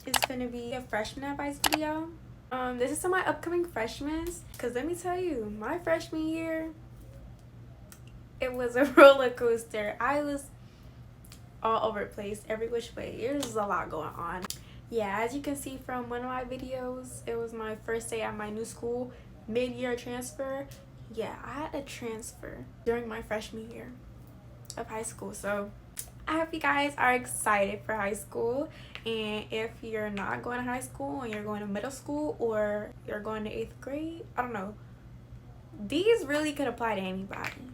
It's gonna be a freshman advice video. This is to my upcoming freshmen, because let me tell you, my freshman year, it was a roller coaster. I was all over the place, every which way. There's a lot going on. Yeah, as you can see from one of my videos, it was my first day at my new school, mid-year transfer. Yeah, I had to transfer during my freshman year of high school. So I hope you guys are excited for high school. And if you're not going to high school and you're going to middle school or you're going to 8th grade, I don't know, these really could apply to anybody.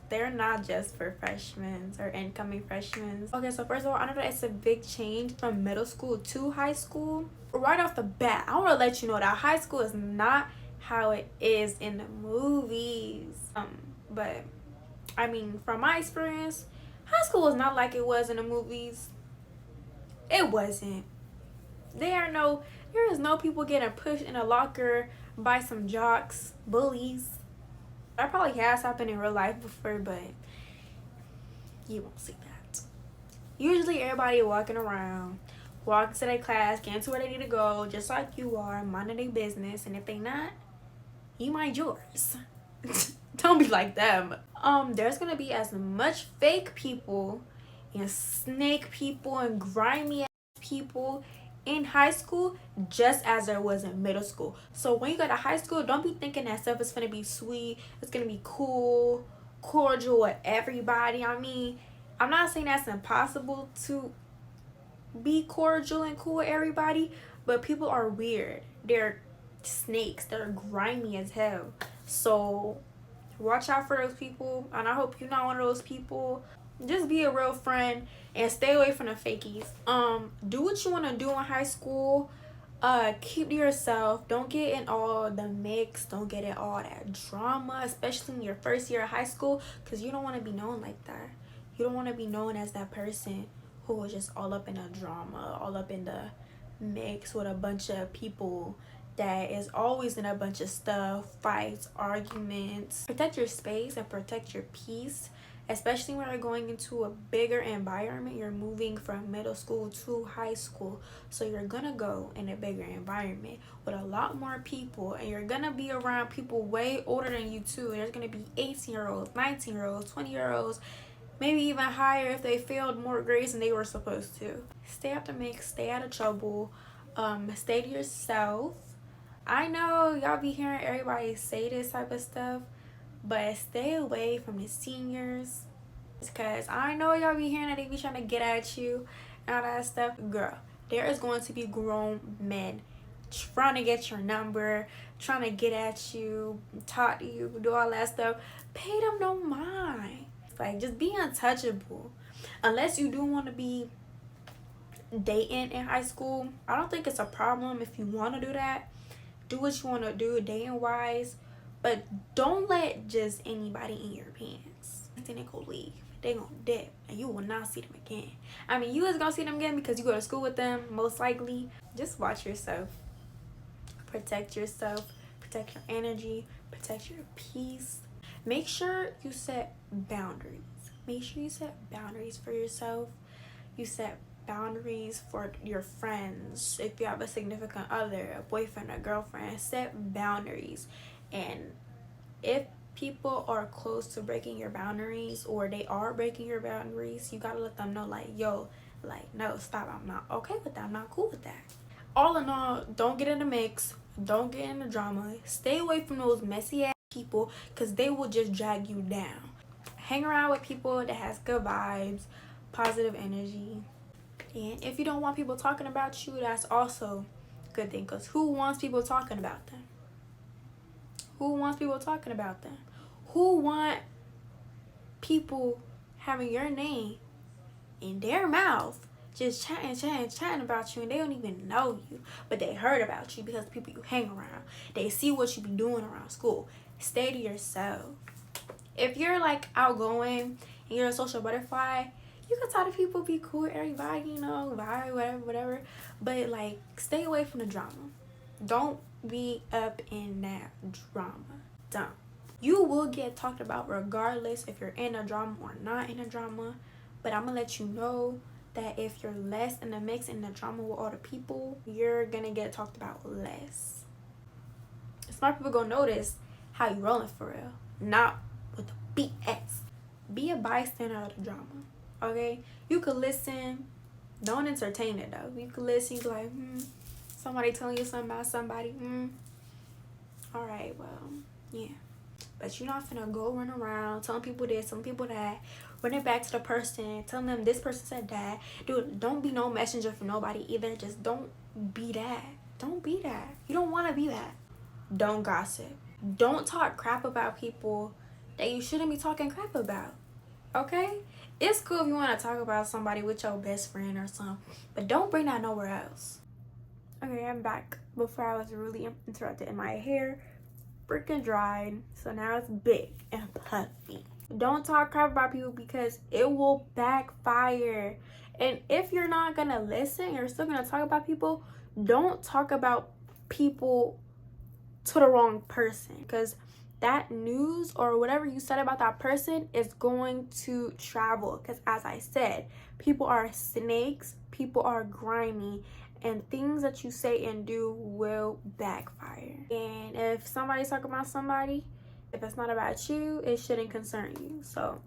They're not just for freshmen or incoming freshmen. Okay, so first of all, I know that it's a big change from middle school to high school. Right off the bat, I want to let you know that high school is not how it is in the movies. But I mean, from my experience, high school was not like it was in the movies. It wasn't. There is no people getting pushed in a locker by some jocks, bullies. That probably has happened in real life before, but you won't see that. Usually everybody walking around, walking to their class, getting to where they need to go, just like you are, minding their business, and if they not, you mind yours. Don't be like them. There's gonna be as much fake people and snake people and grimy ass people in high school just as there was in middle school. So when you go to high school, don't be thinking that stuff is gonna be sweet, it's gonna be cool, cordial with everybody. I mean, I'm not saying that's impossible to be cordial and cool with everybody, but people are weird. They're snakes. They're grimy as hell. So watch out for those people, and I hope you're not one of those people. Just be a real friend and stay away from the fakies. Do what you want to do in high school. Keep to yourself. Don't get in all the mix. Don't get in all that drama, especially in your first year of high school, because you don't want to be known like that. You don't want to be known as that person who was just all up in the drama, all up in the mix with a bunch of people that is always in a bunch of stuff, fights, arguments. Protect your space and protect your peace, especially when you're going into a bigger environment. You're moving from middle school to high school, so you're gonna go in a bigger environment with a lot more people, and you're gonna be around people way older than you too. There's gonna be 18-year-olds, 19-year-olds, 20-year-olds, maybe even higher if they failed more grades than they were supposed to. Stay out the mix, stay out of trouble, stay to yourself. I know y'all be hearing everybody say this type of stuff, but stay away from the seniors, because I know y'all be hearing that they be trying to get at you and all that stuff. Girl, there is going to be grown men trying to get your number, trying to get at you, talk to you, do all that stuff. Pay them no mind. Like, just be untouchable. Unless you do want to be dating in high school, I don't think it's a problem if you want to do that. Do what you want to do dating wise, but don't let just anybody in your pants. Then they go leave. They gonna dip and you will not see them again. I mean, you is gonna see them again because you go to school with them, most likely. Just watch yourself. Protect yourself. Protect your energy. Protect your peace. Make sure you set boundaries. Make sure you set boundaries for yourself. You set boundaries for your friends. If you have a significant other, a boyfriend, a girlfriend, set boundaries. And if people are close to breaking your boundaries, or they are breaking your boundaries, you gotta let them know, like, yo, like, no, stop, I'm not okay with that, I'm not cool with that. All in all, don't get in the mix, don't get in the drama, stay away from those messy ass people, because they will just drag you down. Hang around with people that has good vibes, positive energy. And if you don't want people talking about you, that's also a good thing, because who wants people talking about them? Who wants people talking about them? Who want people having your name in their mouth, just chatting about you, and they don't even know you, but they heard about you because people you hang around. They see what you be doing around school. Stay to yourself. If you're like outgoing and you're a social butterfly, you can talk to people, be cool with everybody, you know, vibe, whatever. But like, stay away from the drama. Don't be up in that drama. Don't. You will get talked about regardless if you're in a drama or not in a drama. But I'm gonna let you know that if you're less in the mix and the drama with all the people, you're gonna get talked about less. Smart people gonna notice how you rolling for real, not with the BS. Be a bystander of the drama, okay? You could listen, don't entertain it though. You could listen, you be like, somebody telling you something about somebody, all right, well, yeah. But you're not finna go run around telling people this, telling people that, run it back to the person, telling them this person said that. Dude, don't be no messenger for nobody either. Just don't be that. Don't be that. You don't want to be that. Don't gossip. Don't talk crap about people that you shouldn't be talking crap about. Okay? It's cool if you want to talk about somebody with your best friend or something, but don't bring that nowhere else. Okay, I'm back. Before I was really interrupted in my hair. Freaking dried, so now it's big and puffy. Don't talk crap about people because it will backfire. And if you're not gonna listen, you're still gonna talk about people, don't talk about people to the wrong person, because that news or whatever you said about that person is going to travel. Because as I said, people are snakes, people are grimy, and things that you say and do will backfire. And if somebody's talking about somebody, if it's not about you, it shouldn't concern you. So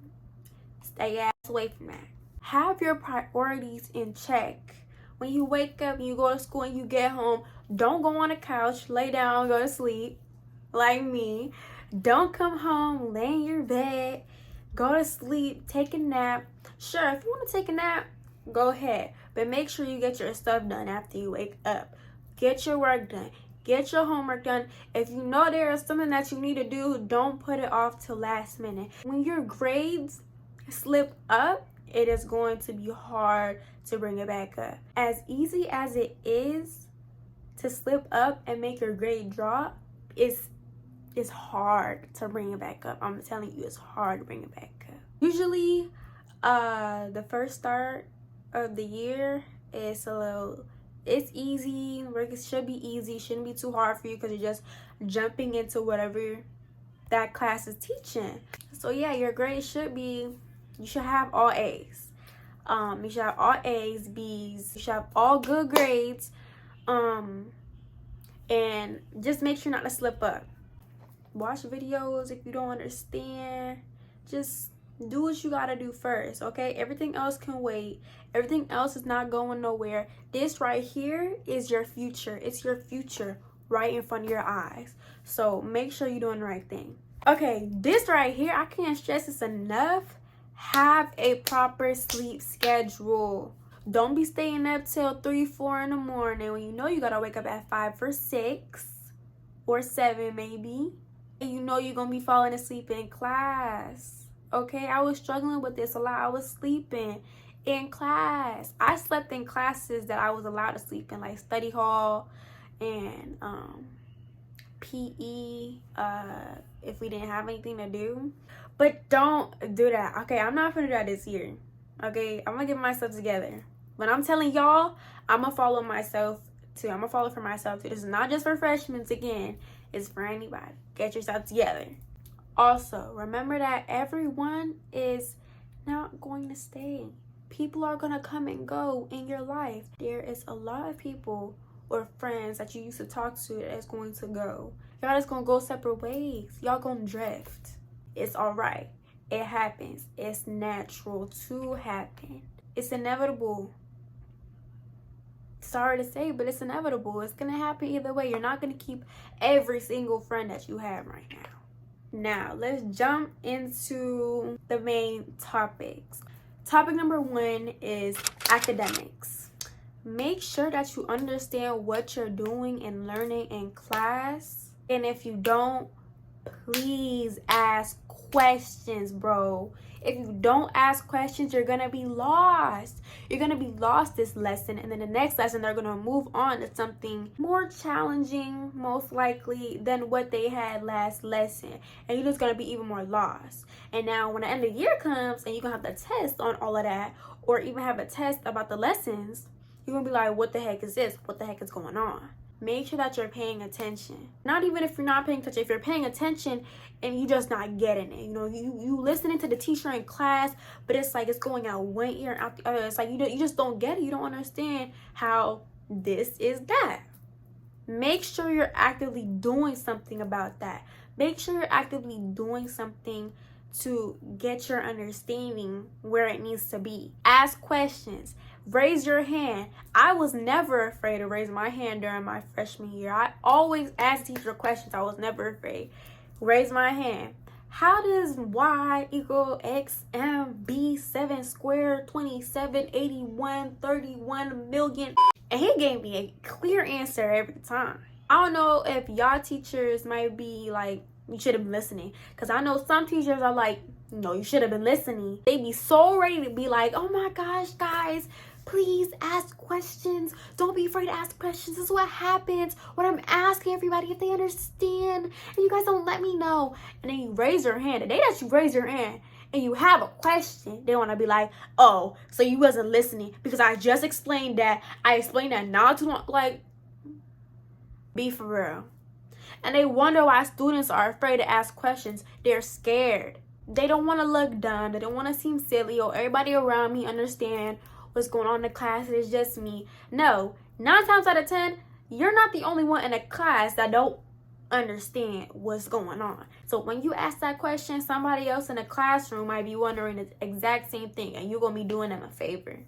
stay ass away from that. Have your priorities in check. When you wake up and you go to school and you get home, don't go on the couch, lay down, go to sleep like me. Don't come home, lay in your bed, go to sleep, take a nap. Sure, if you want to take a nap, go ahead, but make sure you get your stuff done after you wake up. Get your work done. Get your homework done. If you know there is something that you need to do, don't put it off till last minute. When your grades slip up, it is going to be hard to bring it back up. As easy as it is to slip up and make your grade drop, it's hard to bring it back up. I'm telling you, it's hard to bring it back up. Usually, the first start of the year is it's easy. Work should be easy, shouldn't be too hard for you because you're just jumping into whatever that class is teaching. So yeah, your grades should be, you should have all A's. You should have all A's, B's, you should have all good grades. And just make sure not to slip up. Watch videos if you don't understand. Just do what you gotta do first, okay? Everything else can wait. Everything else is not going nowhere. This right here is your future. It's your future right in front of your eyes. So make sure you're doing the right thing. Okay, this right here, I can't stress this enough. Have a proper sleep schedule. Don't be staying up till 3, 4 in the morning when you know you gotta wake up at 5 or 6 or 7 maybe. And you know you're gonna be falling asleep in class. Okay, I was struggling with this a lot. I was sleeping in class. I slept in classes that I was allowed to sleep in, like study hall and PE, if we didn't have anything to do. But don't do that. Okay, I'm not gonna do that this year. Okay, I'm gonna get myself together. When I'm telling y'all, I'm gonna follow myself too. I'm gonna follow for myself too. This is not just for freshmen again. It's for anybody. Get yourself together. Also, remember that everyone is not going to stay. People are going to come and go in your life. There is a lot of people or friends that you used to talk to that is going to go. Y'all just going to go separate ways. Y'all going to drift. It's all right. It happens. It's natural to happen. It's inevitable. Sorry to say, but it's inevitable. It's going to happen either way. You're not going to keep every single friend that you have right now. Now, let's jump into the main topics. Topic number 1 is academics. Make sure that you understand what you're doing and learning in class. And if you don't, please ask questions, bro. If you don't ask questions, you're gonna be lost. You're gonna be lost this lesson, and then the next lesson they're gonna move on to something more challenging, most likely, than what they had last lesson, and you're just gonna be even more lost. And now when the end of the year comes and you're gonna have the test on all of that, or even have a test about the lessons, you're gonna be like, what the heck is this? What the heck is going on? make sure that you're paying attention. Not even if you're not paying attention, if you're paying attention and you just not getting it. You know, you listening to the teacher in class, but it's like it's going out one ear and out the other. It's like you just don't get it. You don't understand how this is that. Make sure you're actively doing something about that. Make sure you're actively doing something to get your understanding where it needs to be. Ask questions. Raise your hand. I was never afraid to raise my hand during my freshman year. I always asked teacher questions. I was never afraid. Raise my hand. How does y equal x mb 7 squared 27 81 31 million? And he gave me a clear answer every time. I don't know if y'all teachers might be like, you should have been listening. Because I know some teachers are like, no, you should have been listening. They be so ready to be like, oh my gosh, guys, please ask questions. Don't be afraid to ask questions. This is what happens when I'm asking everybody if they understand. And you guys don't let me know. And then you raise your hand. The day that you raise your hand and you have a question, they want to be like, oh, so you wasn't listening because I just explained that. I explained that not too long. Like, be for real. And they wonder why students are afraid to ask questions. They're scared. They don't want to look dumb. They don't want to seem silly or everybody around me understand what's going on in the class. It's just me. No, 9 times out of 10, you're not the only one in a class that don't understand what's going on. So when you ask that question, somebody else in the classroom might be wondering the exact same thing, and you're going to be doing them a favor.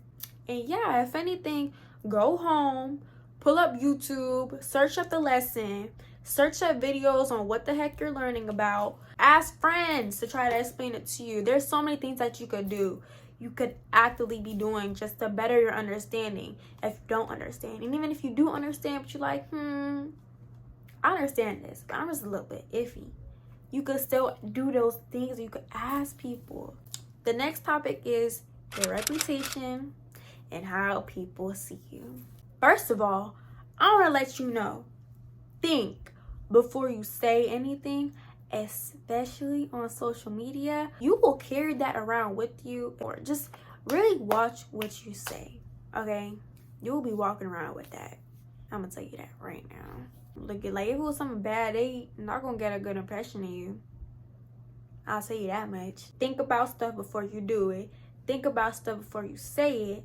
And yeah, if anything, go home, pull up YouTube, search up the lesson, search up videos on what the heck you're learning about. Ask friends to try to explain it to you. There's so many things that you could do. You could actively be doing just to better your understanding if you don't understand. And even if you do understand, but you're like, I understand this, but I'm just a little bit iffy. You could still do those things. You could ask people. The next topic is your reputation and how people see you. First of all, I want to let you know, think before you say anything, especially on social media. You will carry that around with you, or just really watch what you say, okay? You will be walking around with that. I'm gonna tell you that right now. Look, like, if it was something bad, they not gonna get a good impression of you. I'll tell you that much. Think about stuff before you do it. Think about stuff before you say it,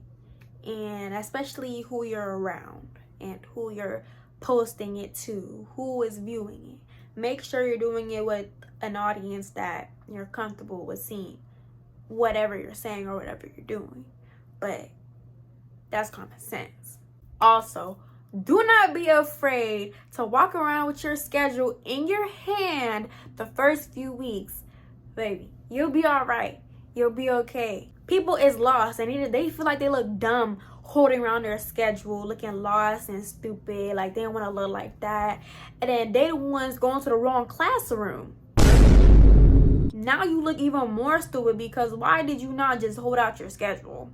and especially who you're around and who you're posting it to, who is viewing it. Make sure you're doing it with an audience that you're comfortable with seeing whatever you're saying or whatever you're doing. But that's common sense. Also, do not be afraid to walk around with your schedule in your hand the first few weeks. Baby, you'll be all right. You'll be okay. People is lost and they feel like they look dumb holding around their schedule, looking lost and stupid, like they don't want to look like that. And then they the ones going to the wrong classroom. Now you look even more stupid because why did you not just hold out your schedule?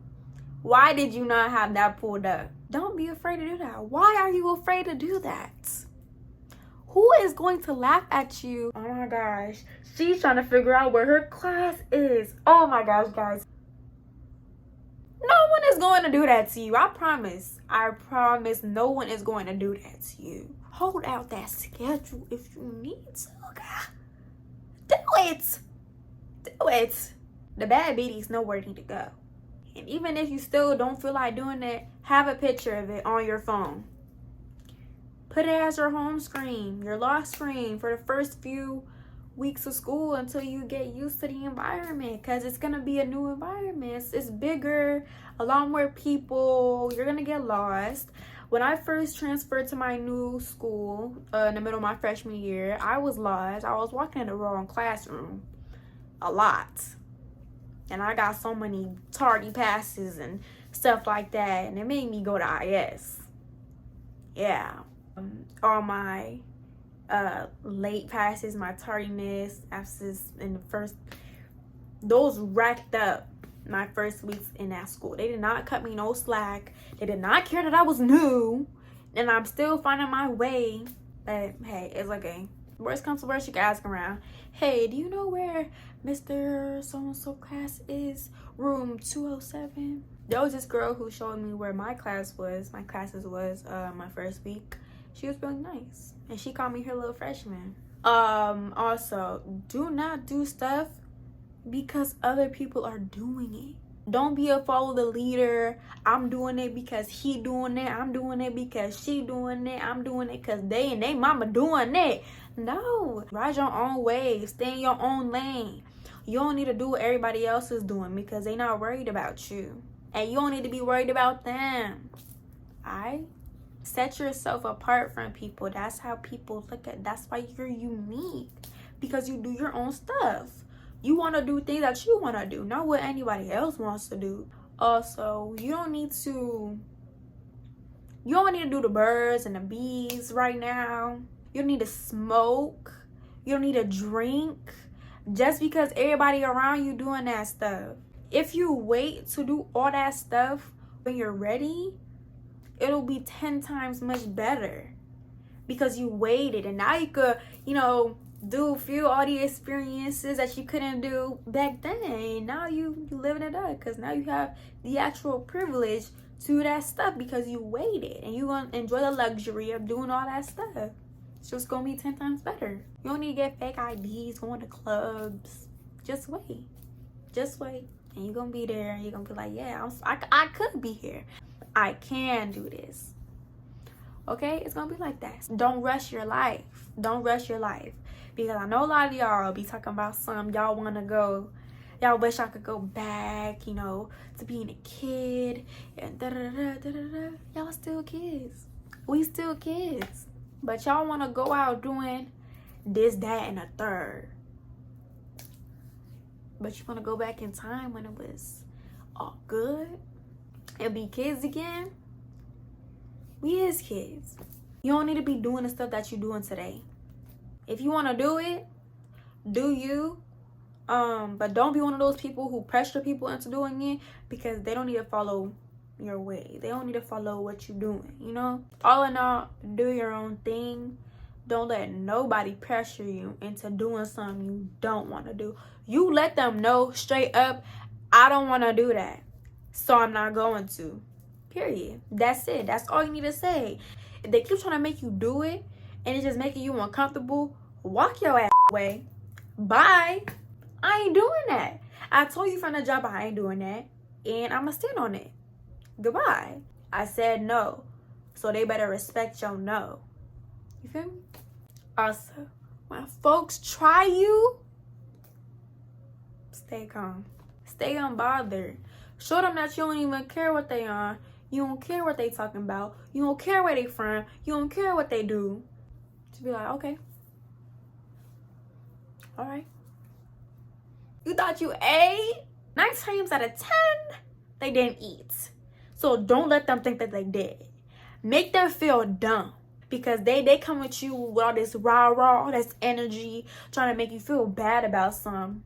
Why did you not have that pulled up? Don't be afraid to do that. Why are you afraid to do that? Who is going to laugh at you? Oh my gosh. She's trying to figure out where her class is. Oh my gosh, guys. No one is going to do that to you. I promise. I promise no one is going to do that to you. Hold out that schedule if you need to. Do it. Do it. The bad biddies know where they need to go. And even if you still don't feel like doing it, have a picture of it on your phone. Put it as your home screen, your lock screen for the first few weeks of school until you get used to the environment, because it's going to be a new environment. It's bigger, a lot more people. You're going to get lost. When I first transferred to my new school in the middle of my freshman year, I was lost. I was walking in the wrong classroom a lot. And I got so many tardy passes and stuff like that. And it made me go to IS. Yeah. All my late passes, my tardiness, absence in the first, those racked up my first weeks in that school. They did not cut me no slack. They did not care that I was new. And I'm still finding my way. But hey, it's okay. Worst comes to worst, you can ask around. Hey, do you know where Mr. So-and-so class is? Room 207. There was this girl who showed me where my classes was my first week. She was really nice. And she called me her little freshman. Also, do not do stuff because other people are doing it. Don't be a follow the leader. I'm doing it because he doing it. I'm doing it because she doing it. I'm doing it because they and they mama doing it. No. Ride your own wave. Stay in your own lane. You don't need to do what everybody else is doing because they not worried about you. And you don't need to be worried about them. Alright? Set yourself apart from people. That's how people look at. That's why you're unique. Because you do your own stuff. You want to do things that you want to do, not what anybody else wants to do. Also, you don't need to do the birds and the bees right now. You don't need to smoke. You don't need to drink just because everybody around you doing that stuff. If you wait to do all that stuff when you're ready, it'll be 10 times much better because you waited, and now you could, feel all the experiences that you couldn't do back then. Now you living it up because now you have the actual privilege to that stuff because you waited, and you gonna enjoy the luxury of doing all that stuff. It's just gonna be 10 times better. You don't need to get fake IDs, going to clubs. Just wait, and you're gonna be there, and you're gonna be like, yeah, I could be here. I can do this. Okay, it's gonna be like that. Don't rush your life. Because I know a lot of y'all be talking about y'all wanna go, y'all wish I could go back, to being a kid and Y'all still kids. We still kids. But y'all wanna go out doing this, that, and a third. But you wanna go back in time when it was all good and be kids again? We is kids. You don't need to be doing the stuff that you're doing today. If you want to do it, do you. But don't be one of those people who pressure people into doing it because they don't need to follow your way. They don't need to follow what you're doing, All in all, do your own thing. Don't let nobody pressure you into doing something you don't want to do. You let them know straight up, I don't want to do that, so I'm not going to. Period. That's it. That's all you need to say. If they keep trying to make you do it and it's just making you uncomfortable, walk your ass away. Bye. I ain't doing that. I told you from the job I ain't doing that, and I'ma stand on it. Goodbye. I said no, so they better respect your no. You feel me? Also, when folks try you, stay calm. Stay unbothered. Show them that you don't even care what they on. You don't care what they talking about. You don't care where they from. You don't care what they do. To be like, okay. All right. You thought you ate? 9 times out of 10, they didn't eat. So don't let them think that they did. Make them feel dumb. Because they come at you with all this rah, all this energy, trying to make you feel bad about something.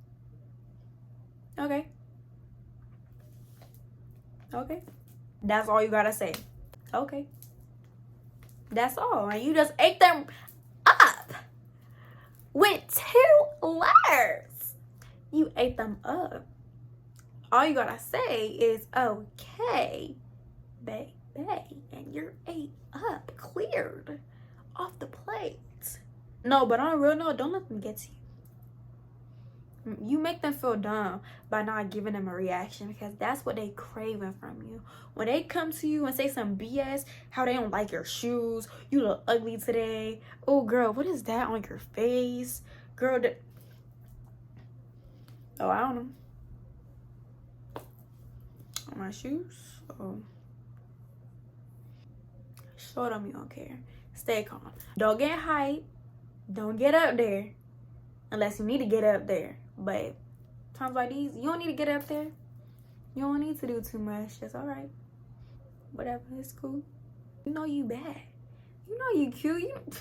Okay. That's all you gotta say. Okay. That's all. And you just ate them up with 2 letters. You ate them up. All you gotta say is okay, baby. And you're ate up, cleared off the plate. No, but on a real note, don't let them get to you. You make them feel dumb by not giving them a reaction because that's what they craving from you. When they come to you and say some BS, how they don't like your shoes, you look ugly today. Oh, girl, what is that on your face? Girl, oh, I don't know. On my shoes? Oh. Show them you don't care. Stay calm. Don't get hype. Don't get up there unless you need to get up there. But times like these, you don't need to get up there. You don't need to do too much. That's all right. Whatever, it's cool. You know you bad. You know you cute.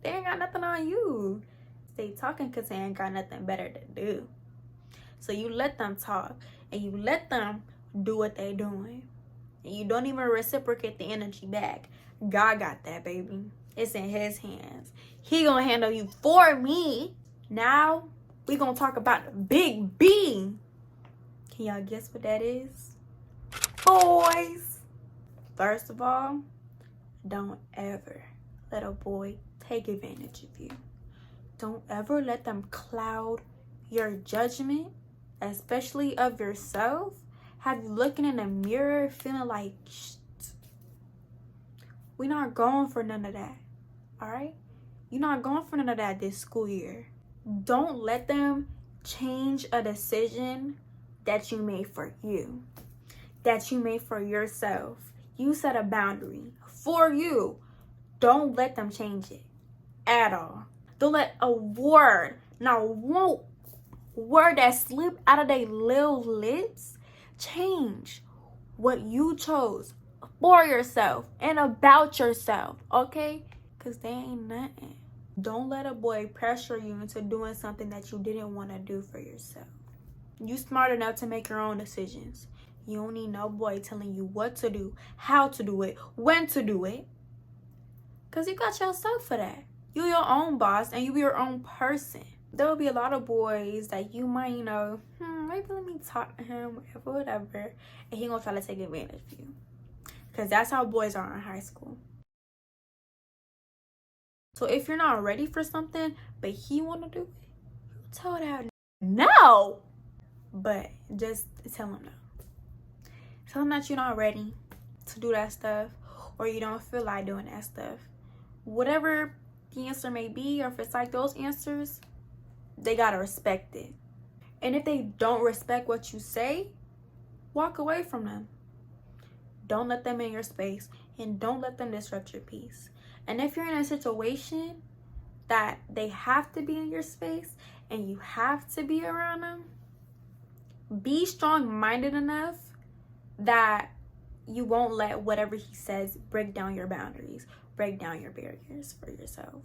They ain't got nothing on you. Stay talking because they ain't got nothing better to do. So you let them talk and you let them do what they doing. And you don't even reciprocate the energy back. God got that, baby. It's in his hands. He gonna handle you for me. Now, we gonna talk about the big B. Can y'all guess what that is? Boys. First of all, don't ever let a boy take advantage of you. Don't ever let them cloud your judgment, especially of yourself. Have you looking in the mirror feeling like, we're not going for none of that, all right? You're not going for none of that this school year. Don't let them change a decision that you made for you, that you made for yourself. You set a boundary for you. Don't let them change it at all. Don't let a word, not one word that slipped out of their little lips, change what you chose for yourself and about yourself, okay? Because they ain't nothing. Don't let a boy pressure you into doing something that you didn't want to do for yourself. You smart enough to make your own decisions. You don't need no boy telling you what to do, how to do it, when to do it. Because you got yourself for that. You're your own boss and you be your own person. There will be a lot of boys that you might, maybe let me talk to him, whatever. And he gonna try to take advantage of you. Because that's how boys are in high school. So if you're not ready for something, but he want to do it, tell that no. But just tell him no. Tell him that you're not ready to do that stuff, or you don't feel like doing that stuff. Whatever the answer may be, or if it's like those answers, they gotta respect it. And if they don't respect what you say, walk away from them. Don't let them in your space, and don't let them disrupt your peace. And if you're in a situation that they have to be in your space and you have to be around them, be strong-minded enough that you won't let whatever he says break down your boundaries, break down your barriers for yourself.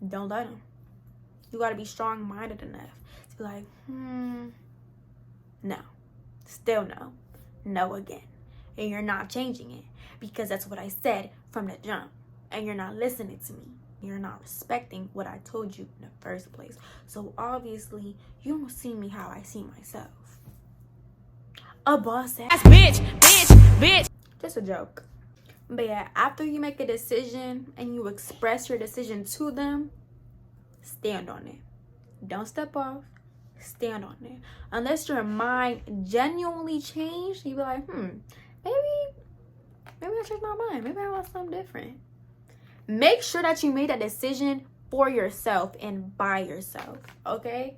Don't let him. You got to be strong-minded enough to be like, no, still no, no again. And you're not changing it because that's what I said from the jump. And you're not listening to me. You're not respecting what I told you in the first place. So obviously, you don't see me how I see myself. A boss ass bitch. Just a joke. But yeah, after you make a decision and you express your decision to them, stand on it. Don't step off. Stand on it. Unless your mind genuinely changed, you be like, maybe I changed my mind. Maybe I want something different. Make sure that you made that decision for yourself and by yourself, okay?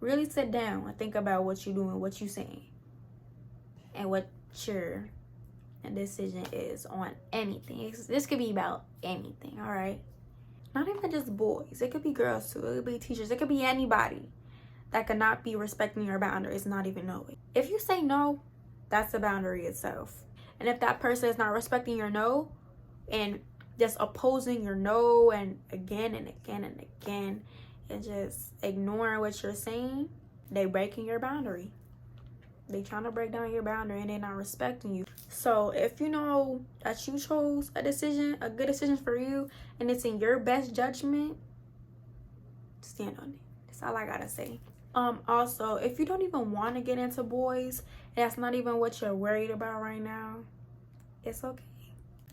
Really sit down and think about what you're doing, what you're saying, and what your decision is on anything. This could be about anything, all right? Not even just boys. It could be girls too. It could be teachers. It could be anybody that could not be respecting your boundaries, not even know it. If you say no, that's a boundary itself. And if that person is not respecting your no and just opposing your no and again and again and again and just ignoring what you're saying, they breaking your boundary. They trying to break down your boundary and they're not respecting you. So if you know that you chose a decision, a good decision for you, and it's in your best judgment, stand on it. That's all I gotta say. Also, if you don't even want to get into boys, and that's not even what you're worried about right now, it's okay.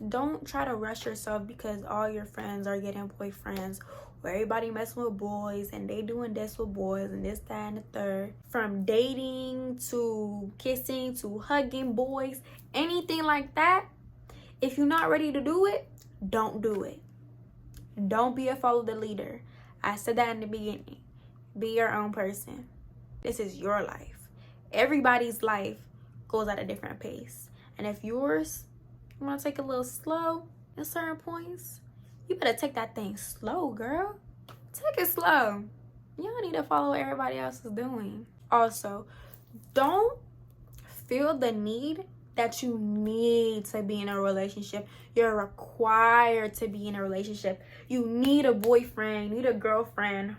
Don't try to rush yourself because all your friends are getting boyfriends, or everybody messing with boys and they doing this with boys and this, that, and the third. From dating to kissing to hugging boys, anything like that, if you're not ready to do it, don't do it. Don't be a follow the leader. I said that in the beginning. Be your own person. This is your life. Everybody's life goes at a different pace. And if yours, you want to take a little slow at certain points, you better take that thing slow, girl. Take it slow. You don't need to follow what everybody else is doing. Also, don't feel the need that you need to be in a relationship. You're required to be in a relationship. You need a boyfriend, you need a girlfriend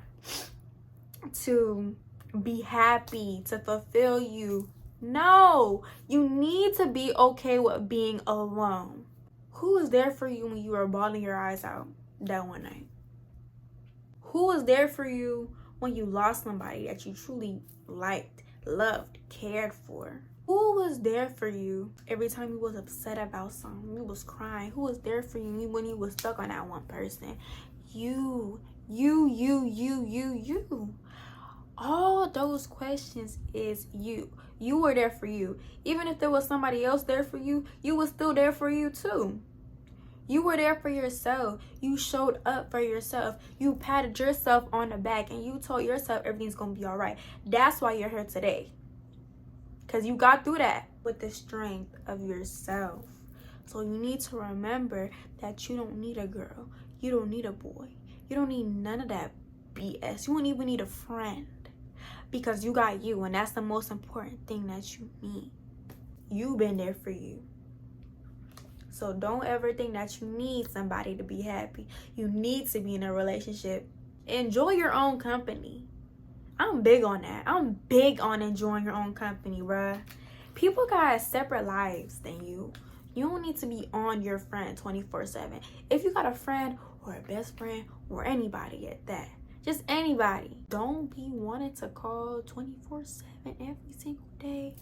to be happy, to fulfill you. No, you need to be okay with being alone. Who was there for you when you were bawling your eyes out that one night? Who was there for you when you lost somebody that you truly liked, loved, cared for? Who was there for you every time you was upset about something? You was crying. Who was there for you when you was stuck on that one person? You. All those questions is you. You were there for you. Even if there was somebody else there for you, you was still there for you too. You were there for yourself. You showed up for yourself. You patted yourself on the back and you told yourself everything's gonna be all right. That's why you're here today. Because you got through that with the strength of yourself. So you need to remember that you don't need a girl. You don't need a boy. You don't need none of that BS. You don't even need a friend. Because you got you, and that's the most important thing that you need. You've been there for you. So don't ever think that you need somebody to be happy. You need to be in a relationship. Enjoy your own company. I'm big on that. I'm big on enjoying your own company, bruh. People got separate lives than you. You don't need to be on your friend 24/7. If you got a friend or a best friend or anybody at that, just anybody, don't be wanting to call 24/7 every single day.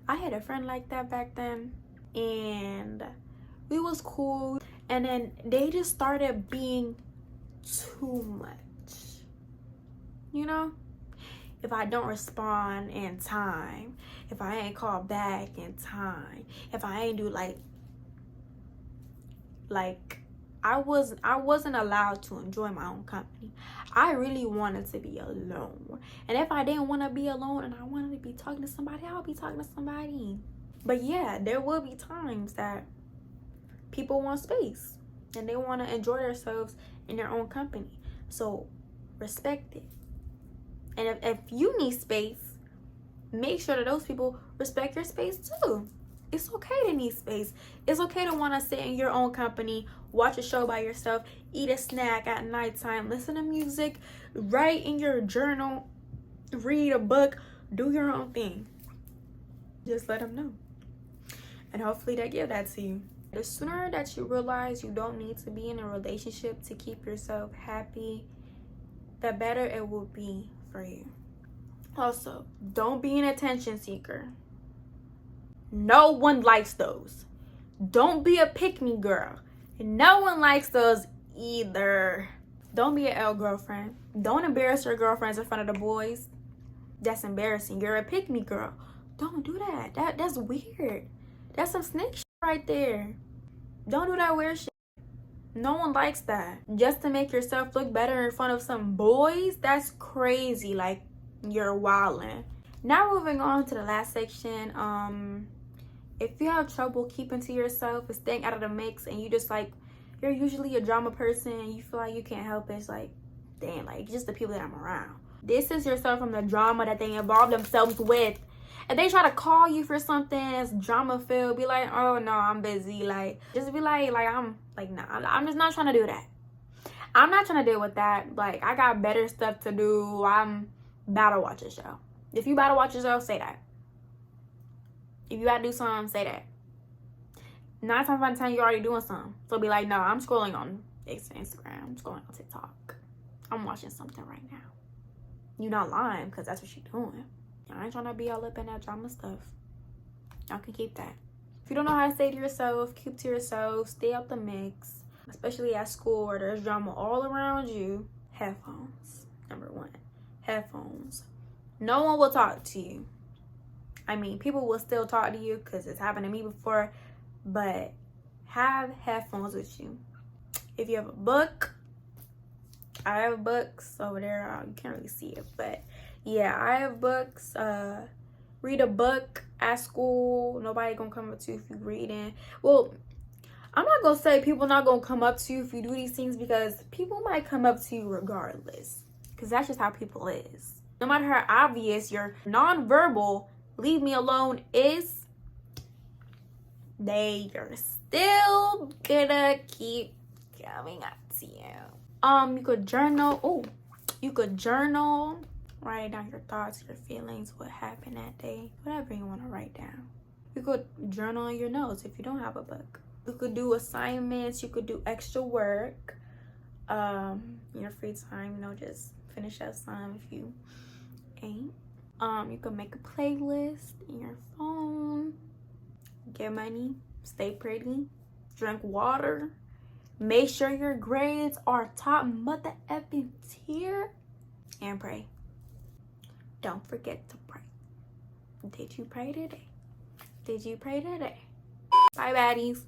I had a friend like that back then, and we was cool, and then they just started being too much. You know, if I don't respond in time, if I ain't call back in time, if I ain't do like I wasn't allowed to enjoy my own company. I really wanted to be alone. And if I didn't want to be alone and I wanted to be talking to somebody, I'll be talking to somebody. But yeah, there will be times that people want space and they want to enjoy themselves in their own company. So respect it. And if you need space, make sure that those people respect your space too. It's okay to need space. It's okay to want to sit in your own company, watch a show by yourself, eat a snack at nighttime, listen to music, write in your journal, read a book, do your own thing. Just let them know. And hopefully they give that to you. The sooner that you realize you don't need to be in a relationship to keep yourself happy, the better it will be for you. Also, don't be an attention seeker. No one likes those. Don't be a pick-me girl. No one likes those either. Don't be an L girlfriend. Don't embarrass your girlfriends in front of the boys. That's embarrassing. You're a pick-me girl. Don't do that. That's weird. That's some snake shit right there. Don't do that weird shit. No one likes that. Just to make yourself look better in front of some boys, that's crazy. Like, you're wildin'. Now moving on to the last section. If you have trouble keeping to yourself and staying out of the mix, and you just like, you're usually a drama person and you feel like you can't help it, it's like, damn, like just the people that I'm around. Distance yourself from the drama that they involve themselves with. If they try to call you for something that's drama filled, be like, oh no, I'm busy. Like, just be like I'm like, nah, I'm just not trying to do that. I'm not trying to deal with that. Like, I got better stuff to do. I'm about to watch a show. If you about to watch a show, say that. If you gotta do something, say that. 9 times out of 10, you're already doing something. So be like, no, I'm scrolling on Instagram. I'm scrolling on TikTok. I'm watching something right now. You're not lying, because that's what you're doing. I ain't trying to be all up in that drama stuff. Y'all can keep that. If you don't know how to stay to yourself, keep to yourself, stay out the mix. Especially at school where there's drama all around you. Headphones. Number 1. Headphones. No one will talk to you. I mean, people will still talk to you because it's happened to me before, but have headphones with you. If you have a book, I have books over there. You can't really see it, but yeah, I have books. Read a book at school. Nobody gonna come up to you if you're reading. Well, I'm not gonna say people not gonna come up to you if you do these things, because people might come up to you regardless, because that's just how people is. No matter how obvious your nonverbal leave me alone is, they are still gonna keep coming up to you. You could journal. Oh, you could journal, write down your thoughts, your feelings, what happened that day, whatever you want to write down. You could journal in your notes if you don't have a book. You could do assignments. You could do extra work in your free time. You know, just finish up some if you ain't. You can make a playlist in your phone, get money, stay pretty, drink water, make sure your grades are top mother effing tier, and pray. Don't forget to pray. Did you pray today? Did you pray today? Bye, baddies.